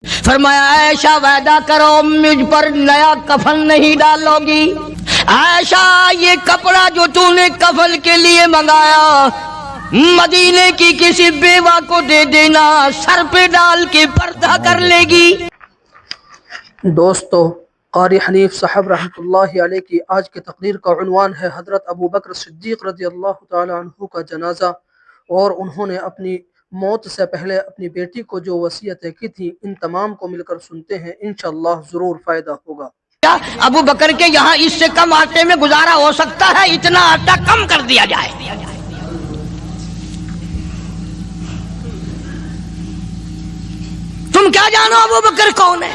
فرمایا عائشہ وعدہ کرو مجھ پر نیا کفن نہیں ڈالوگی. عائشہ یہ کپڑا جو تو نے کفن کے لیے منگایا مدینے کی کسی بیوہ کو دے دینا، سر پہ ڈال کے پردہ کر لے گی. دوستو، قاری حنیف صاحب رحمۃ اللہ علیہ کی آج کی تقریر کا عنوان ہے حضرت ابو بکر صدیق رضی اللہ تعالی عنہ کا جنازہ، اور انہوں نے اپنی موت سے پہلے اپنی بیٹی کو جو وصیتیں کی تھی ان تمام کو مل کر سنتے ہیں، انشاءاللہ ضرور فائدہ ہوگا. ابو بکر کے یہاں اس سے کم آٹے میں گزارا ہو سکتا ہے، اتنا آٹا کم کر دیا جائے. تم کیا جانو ابو بکر کون ہے؟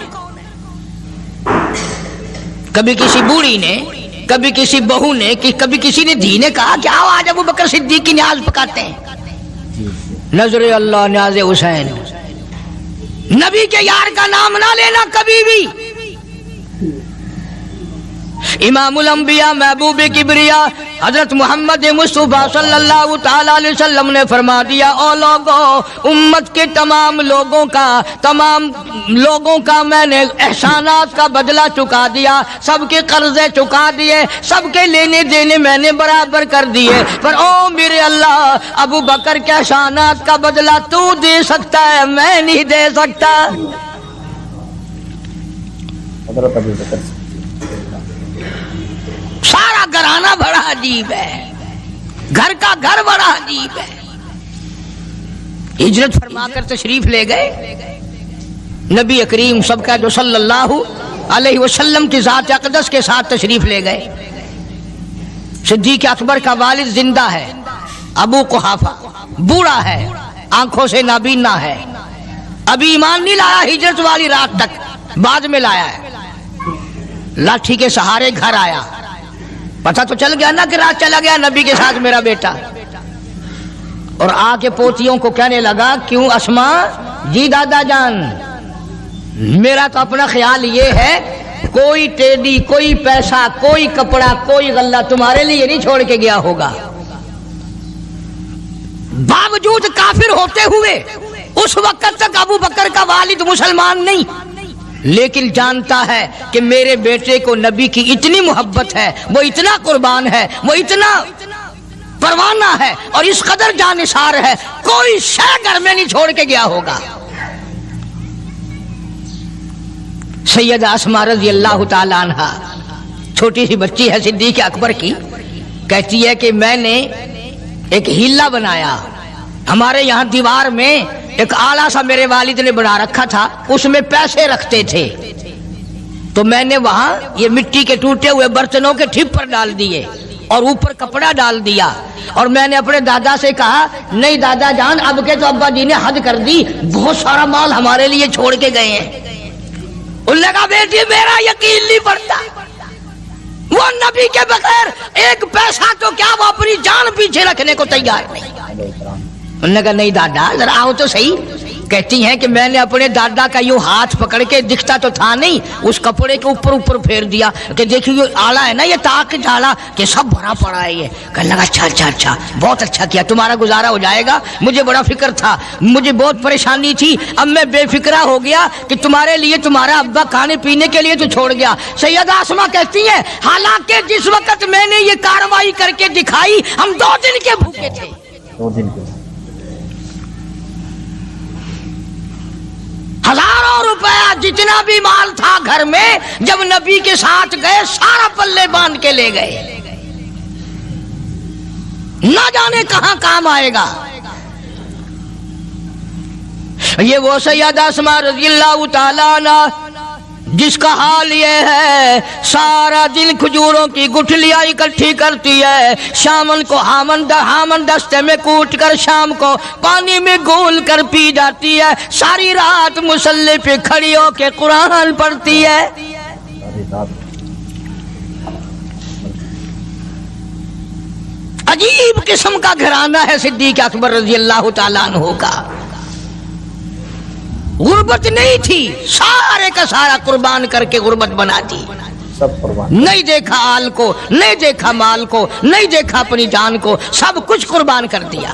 کبھی کسی بوڑھی نے، کبھی کسی بہو نے، کبھی کسی نے دھی نے کہا کہ آؤ آج ابو بکر صدیق کی نیاز پکاتے ہیں. نظر اللہ نیاز حسین، نبی کے یار کا نام نہ لینا کبھی بھی. امام الانبیاء محبوب کبریا حضرت محمد مصطفیٰ صلی اللہ تعالی علیہ وسلم نے فرما دیا، او لوگوں، امت کے تمام لوگوں کا میں نے احسانات کا بدلہ چکا دیا، سب کے قرضے چکا دیے، سب کے لینے دینے میں نے برابر کر دیے، پر او میرے اللہ، ابو بکر کے احسانات کا بدلہ تو دے سکتا ہے، میں نہیں دے سکتا. حضرت ابو بکر سارا گھرانہ بڑا عجیب ہے، گھر کا گھر بڑا عجیب ہے. ہجرت فرما کر تشریف لے گئے نبی کریم سب کا جو صلی اللہ علیہ وسلم کی ذات اقدس کے ساتھ تشریف لے گئے. صدیق اکبر کا والد زندہ ہے، ابو قحافہ بوڑھا ہے، آنکھوں سے نابینا ہے، ابھی ایمان نہیں لایا ہجرت والی رات تک، بعد میں لایا ہے. لاٹھی کے سہارے گھر آیا، پتہ تو چل گیا نا کہ رات چلا گیا نبی کے ساتھ میرا بیٹا، اور آ کے پوتیوں کو کہنے لگا، کیوں اسما جی دادا جان، میرا تو اپنا خیال یہ ہے کوئی ٹیڈی، کوئی پیسہ، کوئی کپڑا، کوئی غلہ تمہارے لیے نہیں چھوڑ کے گیا ہوگا. باوجود کافر ہوتے ہوئے اس وقت تک ابو بکر کا والد مسلمان نہیں، لیکن جانتا ہے کہ میرے بیٹے کو نبی کی اتنی محبت ہے، وہ اتنا قربان ہے، وہ اتنا پروانہ ہے، اور اس قدر جانثار ہے، کوئی شے گھر میں نہیں چھوڑ کے گیا ہوگا. سیدہ اسماء رضی اللہ تعالی عنہ چھوٹی سی بچی ہے صدیق اکبر کی، کہتی ہے کہ میں نے ایک ہیلا بنایا، ہمارے یہاں دیوار میں ایک آلہ سا میرے والد نے بنا رکھا تھا، اس میں پیسے رکھتے تھے، تو میں نے وہاں یہ مٹی کے ٹوٹے ہوئے برتنوں کے ٹھپ پر ڈال دیے اور اوپر کپڑا ڈال دیا، اور میں نے اپنے دادا سے کہا، نہیں دادا جان، اب کے تو ابا جی نے حد کر دی، بہت سارا مال ہمارے لیے چھوڑ کے گئے ہیں. ان لگا بیٹی میرا یقین نہیں پڑتا، وہ نبی کے بغیر ایک پیسہ تو کیا وہ اپنی جان پیچھے رکھنے کو تیار نہیں. انہوں نے کہا نہیں دادا ذرا آؤ تو صحیح. کہتی ہیں کہ میں نے اپنے دادا کا یوں ہاتھ پکڑ کے، دکھتا تو تھا نہیں، اس کپڑے کے اوپر پھیر دیا کہ دیکھیے یہ آلہ ہے نا، یہ تاک ڈالا کہ سب بھرا پڑا ہے. یہ کہنے لگا اچھا بہت اچھا کیا، تمہارا گزارا ہو جائے گا. مجھے بڑا فکر تھا، مجھے بہت پریشانی تھی، اب میں بے فکرہ ہو گیا کہ تمہارے لیے تمہارا ابا کھانے پینے کے لیے تو چھوڑ گیا. سیدہ اسماء کہتی ہیں حالانکہ جس وقت میں نے یہ کارروائی کر کے دکھائی ہم 2 دن کے بھوکے تھے. 2 دن کے ہزاروں روپیہ جتنا بھی مال تھا گھر میں، جب نبی کے ساتھ گئے سارا پلے باندھ کے لے گئے، نہ جانے کہاں کام آئے گا. یہ وہ سیدہ اسماء رضی اللہ تعالیٰ عنہ جس کا حال یہ ہے سارا دن کھجوروں کی گٹھلیاں اکٹھی کرتی ہے، شامن کو ہامن دستے میں کوٹ کر شام کو پانی میں گھول کر پی جاتی ہے، ساری رات مصلی پہ کھڑی ہو کے قرآن پڑھتی ہے. عجیب قسم کا گھرانہ ہے صدیق اکبر رضی اللہ تعالیٰ عنہ کا. غربت نہیں تھی، سارے کا سارا قربان کر کے غربت بنا دی. سب قربان، نہیں دیکھا آل کو، نہیں دیکھا مال کو، نہیں دیکھا اپنی جان کو، سب کچھ قربان کر دیا.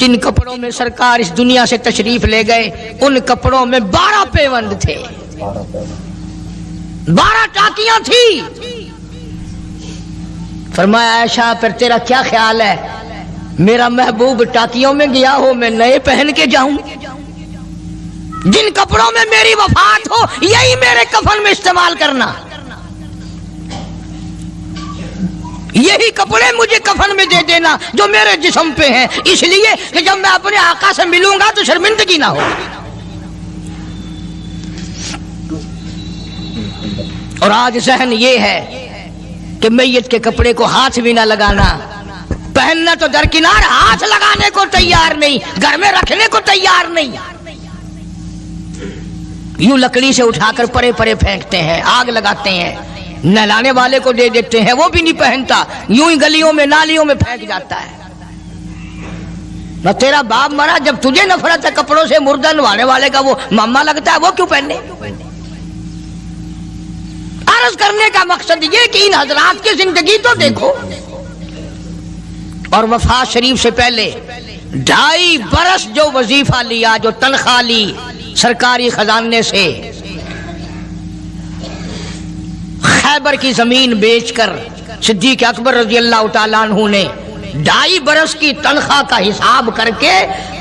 جن کپڑوں میں سرکار اس دنیا سے تشریف لے گئے ان کپڑوں میں 12 پیوند تھے، 12 ٹاکیاں تھی۔ فرمایا عائشہ پھر تیرا کیا خیال ہے، میرا محبوب ٹاکیوں میں گیا ہو میں نئے پہن کے جاؤں؟ جن کپڑوں میں میری وفات ہو یہی میرے کفن میں استعمال کرنا، یہی کپڑے مجھے کفن میں دے دینا جو میرے جسم پہ ہیں، اس لیے کہ جب میں اپنے آقا سے ملوں گا تو شرمندگی نہ ہو۔ اور آج ذہن یہ ہے کہ میت کے کپڑے کو ہاتھ بھی نہ لگانا، پہننا تو درکنار، ہاتھ لگانے کو تیار نہیں، گھر میں رکھنے کو تیار نہیں، یوں لکڑی سے اٹھا کر پرے پرے پھینکتے ہیں، آگ لگاتے ہیں، نہلانے والے کو دے دیتے ہیں وہ بھی نہیں پہنتا، یوں ہی گلیوں میں نالیوں میں پھینک جاتا ہے۔ نہ تیرا باپ مرا، جب تجھے نفرت ہے کپڑوں سے، مردہ نوانے والے کا وہ ماما لگتا ہے، وہ کیوں پہنے؟ عرض کرنے کا مقصد یہ کہ ان حضرات کی زندگی تو دیکھو، اور وفات شریف سے پہلے 2.5 برس جو وظیفہ لیا، جو تنخواہ لی سرکاری خزانے سے، خیبر کی زمین بیچ کر صدیق اکبر رضی اللہ تعالیٰ عنہ نے 2.5 برس کی تنخواہ کا حساب کر کے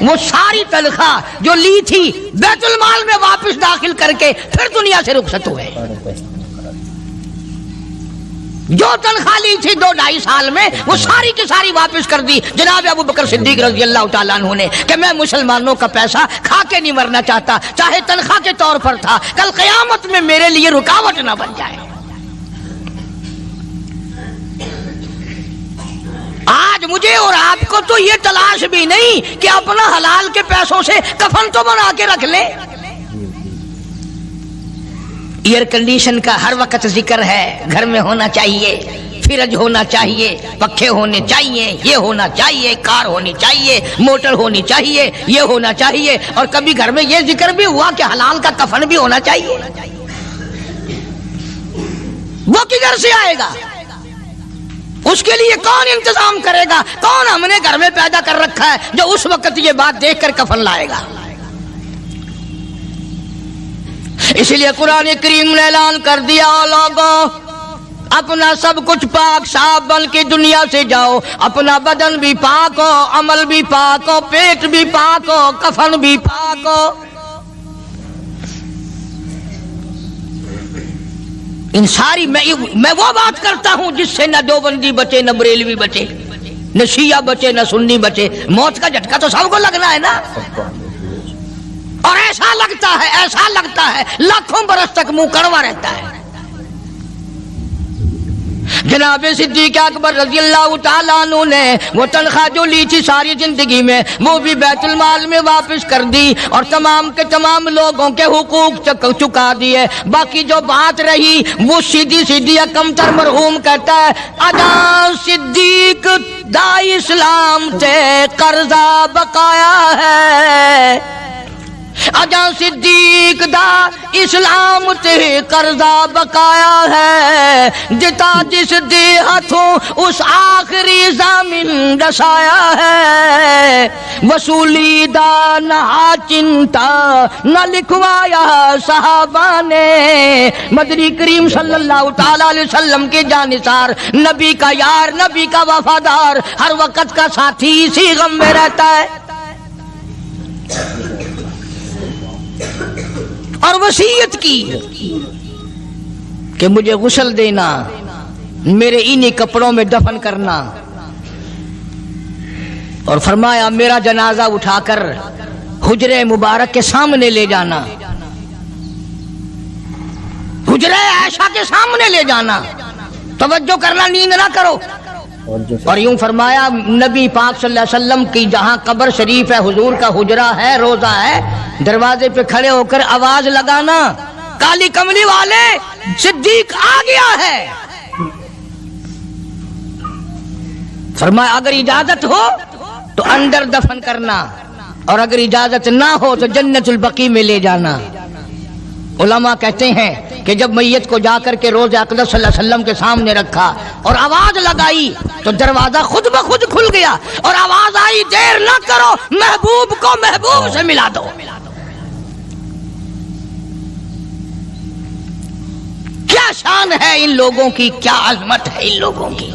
وہ ساری تنخواہ جو لی تھی بیت المال میں واپس داخل کر کے پھر دنیا سے رخصت ہوئے۔ جو تنخواہ لی تھی 2-2.5 سال میں وہ ساری کی ساری واپس کر دی جناب ابو بکر صدیق رضی اللہ تعالیٰ عنہ نے، کہ میں مسلمانوں کا پیسہ کھا کے نہیں مرنا چاہتا، چاہے تنخواہ کے طور پر تھا، کل قیامت میں میرے لیے رکاوٹ نہ بن جائے۔ آج مجھے اور آپ کو تو یہ تلاش بھی نہیں کہ اپنا حلال کے پیسوں سے کفن تو بنا کے رکھ لیں۔ ایئر کنڈیشن کا ہر وقت ذکر ہے، گھر میں ہونا چاہیے، فریج ہونا چاہیے، پنکھے ہونے چاہیے، یہ ہونا چاہیے، کار ہونی چاہیے، موٹر ہونی چاہیے، یہ ہونا چاہیے، اور کبھی گھر میں یہ ذکر بھی ہوا کہ حلال کا کفن بھی ہونا چاہیے۔ وہ کدھر سے آئے گا؟ اس کے لیے کون انتظام کرے گا؟ کون ہم نے گھر میں پیدا کر رکھا ہے جو اس وقت یہ بات دیکھ کر کفن لائے گا؟ اس لیے قرآن کریم نے اعلان کر دیا، لوگوں اپنا سب کچھ پاک صاف بن کے دنیا سے جاؤ، اپنا بدن بھی پاک ہو، عمل بھی پاک ہو، پیٹ بھی پاک ہو، کفن بھی پاک ہو۔ ان ساری میں وہ بات کرتا ہوں جس سے نہ دیوبندی بچے، نہ بریلوی بچے، نہ شیعہ بچے، نہ سنی بچے۔ موت کا جھٹکا تو سب کو لگنا ہے نا، اور ایسا لگتا ہے لاکھوں برس تک منہ کڑوا رہتا ہے۔ جناب صدیق اکبر رضی اللہ تعالیٰ عنہ نے وہ تنخواہ جو لی تھی ساری زندگی میں وہ بھی بیت المال میں واپس کر دی، اور تمام کے تمام لوگوں کے حقوق چکا دیے۔ باقی جو بات رہی وہ سیدھی کمتر مرحوم کہتا ہے، ادا صدیق دا اسلام تے قرضہ بقایا ہے، اجا صدیق دا اسلام تے قرضہ بقایا ہے، جتا جس دے ہاتھوں اس آخری ضامن رسایا ہے، وصولی دا نہ چنتا نہ لکھوایا صحابہ نے۔ مدنی کریم صلی اللہ تعالی علیہ وسلم کے جانثار، نبی کا یار، نبی کا وفادار، ہر وقت کا ساتھی اسی غم میں رہتا ہے۔ اور وصیت کی کہ مجھے غسل دینا، میرے انہی کپڑوں میں دفن کرنا، اور فرمایا میرا جنازہ اٹھا کر حجرے مبارک کے سامنے لے جانا، حجرے عائشہ کے سامنے لے جانا، توجہ کرنا، نیند نہ کرو۔ اور یوں فرمایا نبی پاک صلی اللہ علیہ وسلم کی جہاں قبر شریف ہے، حضور کا حجرہ ہے، روضہ ہے، دروازے پہ کھڑے ہو کر آواز لگانا، کالی کملی والے صدیق آ گیا ہے۔ فرمایا اگر اجازت ہو تو اندر دفن کرنا، اور اگر اجازت نہ ہو تو جنت البقیع میں لے جانا۔ علماء کہتے ہیں کہ جب میت کو جا کر کے روضہ اقدس صلی اللہ علیہ وسلم کے سامنے رکھا اور آواز لگائی تو دروازہ خود بخود کھل گیا اور آواز آئی دیر نہ کرو، محبوب کو محبوب سے ملا دو۔ کیا شان ہے ان لوگوں کی، کیا عظمت ہے ان لوگوں کی،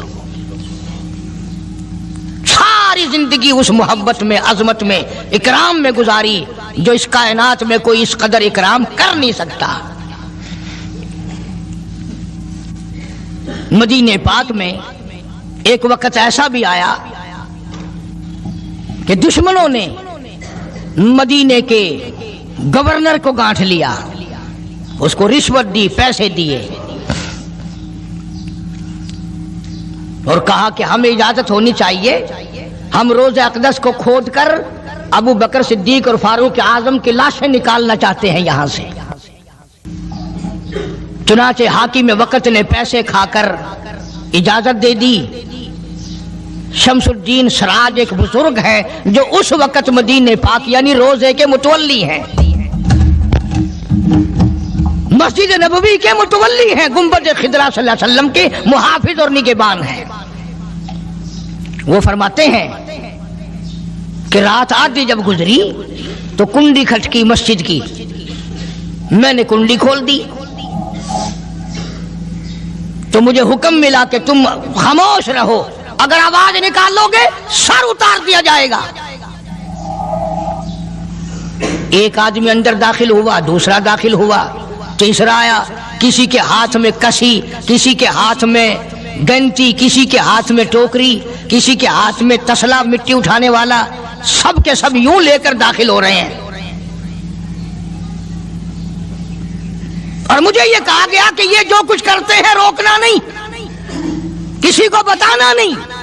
ساری زندگی اس محبت میں، عظمت میں، اکرام میں گزاری جو اس کائنات میں کوئی اس قدر اکرام کر نہیں سکتا۔ مدینہ پاک میں ایک وقت ایسا بھی آیا کہ دشمنوں نے مدینے کے گورنر کو گانٹھ لیا، اس کو رشوت دی، پیسے دیے اور کہا کہ ہمیں اجازت ہونی چاہیے، ہم روضہ اقدس کو کھود کر ابو بکر صدیق اور فاروق اعظم کی لاشیں نکالنا چاہتے ہیں یہاں سے۔ چنانچہ حاکم وقت نے پیسے کھا کر اجازت دے دی۔ شمس الدین سراج ایک بزرگ ہے جو اس وقت مدینہ پاک یعنی روضے کے متولی ہیں، مسجد نبوی کے متولی ہیں، گنبد خضرا صلی اللہ علیہ وسلم کے محافظ اور نگہبان ہیں۔ وہ فرماتے ہیں کہ رات آدھی جب گزری تو کنڈی کھٹکی مسجد کی، میں نے کنڈی کھول دی تو مجھے حکم ملا کہ تم خاموش رہو، اگر آواز نکالو گے سر اتار دیا جائے گا۔ ایک آدمی اندر داخل ہوا، دوسرا داخل ہوا، تیسرا آیا، کسی کے ہاتھ میں کسی، کسی کے ہاتھ میں گنتی، کسی کے ہاتھ میں ٹوکری، کسی کے ہاتھ میں تسلا مٹی اٹھانے والا، سب کے سب یوں لے کر داخل ہو رہے ہیں۔ اور مجھے یہ کہا گیا کہ یہ جو کچھ کرتے ہیں روکنا نہیں، کسی کو بتانا نہیں۔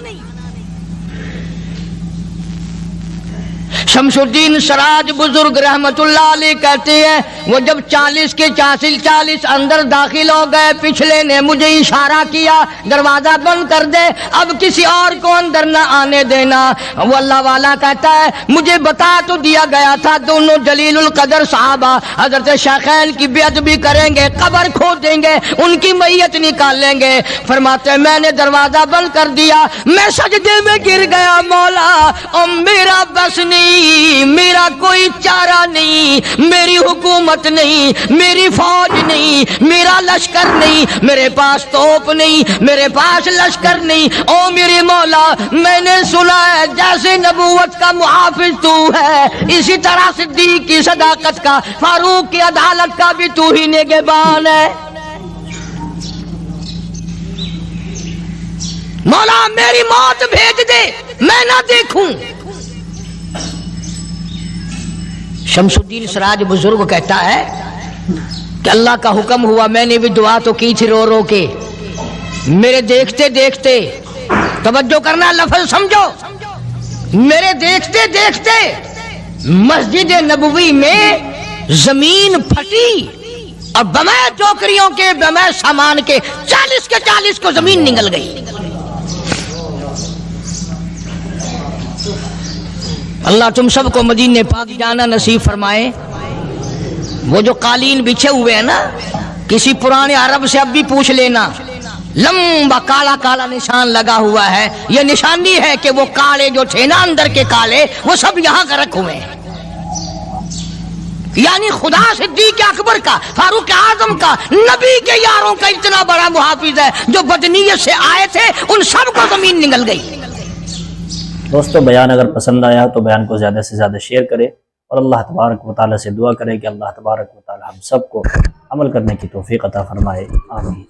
شمس الدین سراج بزرگ رحمت اللہ علیہ کہتے ہیں وہ جب 40 کے 40 اندر داخل ہو گئے، پچھلے نے مجھے اشارہ کیا دروازہ بند کر دے، اب کسی اور کو اندر نہ آنے دینا۔ وہ اللہ والا کہتا ہے مجھے بتا تو دیا گیا تھا دونوں جلیل القدر صحابہ حضرت شیخین کی بے ادبی کریں گے، قبر کھود دیں گے، ان کی میت نکال لیں گے۔ فرماتے ہیں میں نے دروازہ بند کر دیا، میں سجدے میں گر گیا، مولا او میرا بس نہیں، میرا کوئی چارہ نہیں، میری حکومت نہیں، میری فوج نہیں، میرا لشکر نہیں، میرے پاس توپ نہیں، میرے پاس لشکر نہیں، او میرے مولا میں نے سنا ہے جیسے نبوت کا محافظ تو ہے، اسی طرح صدیق کی صداقت کا، فاروق کی عدالت کا بھی تو ہی نگہبان ہے۔ مولا میری موت بھیج دے، میں نہ دیکھوں۔ شمس الدین سراج بزرگ کہتا ہے کہ اللہ کا حکم ہوا، میں نے بھی دعا تو کی تھی رو رو کے، میرے دیکھتے دیکھتے، توجہ کرنا لفظ سمجھو، میرے دیکھتے دیکھتے مسجد نبوی میں زمین پھٹی اور بمائے ٹوکریوں کے، بمائے سامان کے 40 کے 40 کو زمین نگل گئی۔ اللہ تم سب کو مدینہ پاک جانا نصیب فرمائے۔ وہ جو قالین بچھے ہوئے ہیں نا، کسی پرانے عرب سے اب بھی پوچھ لینا، لمبا کالا کالا نشان لگا ہوا ہے، یہ نشانی ہے کہ وہ کالے جو تھے نا اندر کے کالے، وہ سب یہاں کا رکھ ہوئے ہیں۔ یعنی خدا صدیق اکبر کا، فاروق اعظم کا، نبی کے یاروں کا اتنا بڑا محافظ ہے، جو بدنیت سے آئے تھے ان سب کو زمین نگل گئی۔ دوستو بیان اگر پسند آیا تو بیان کو زیادہ سے زیادہ شیئر کرے اور اللہ تبارک و تعالیٰ سے دعا کرے کہ اللہ تبارک و تعالیٰ ہم سب کو عمل کرنے کی توفیق عطا فرمائے، آمین۔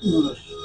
درست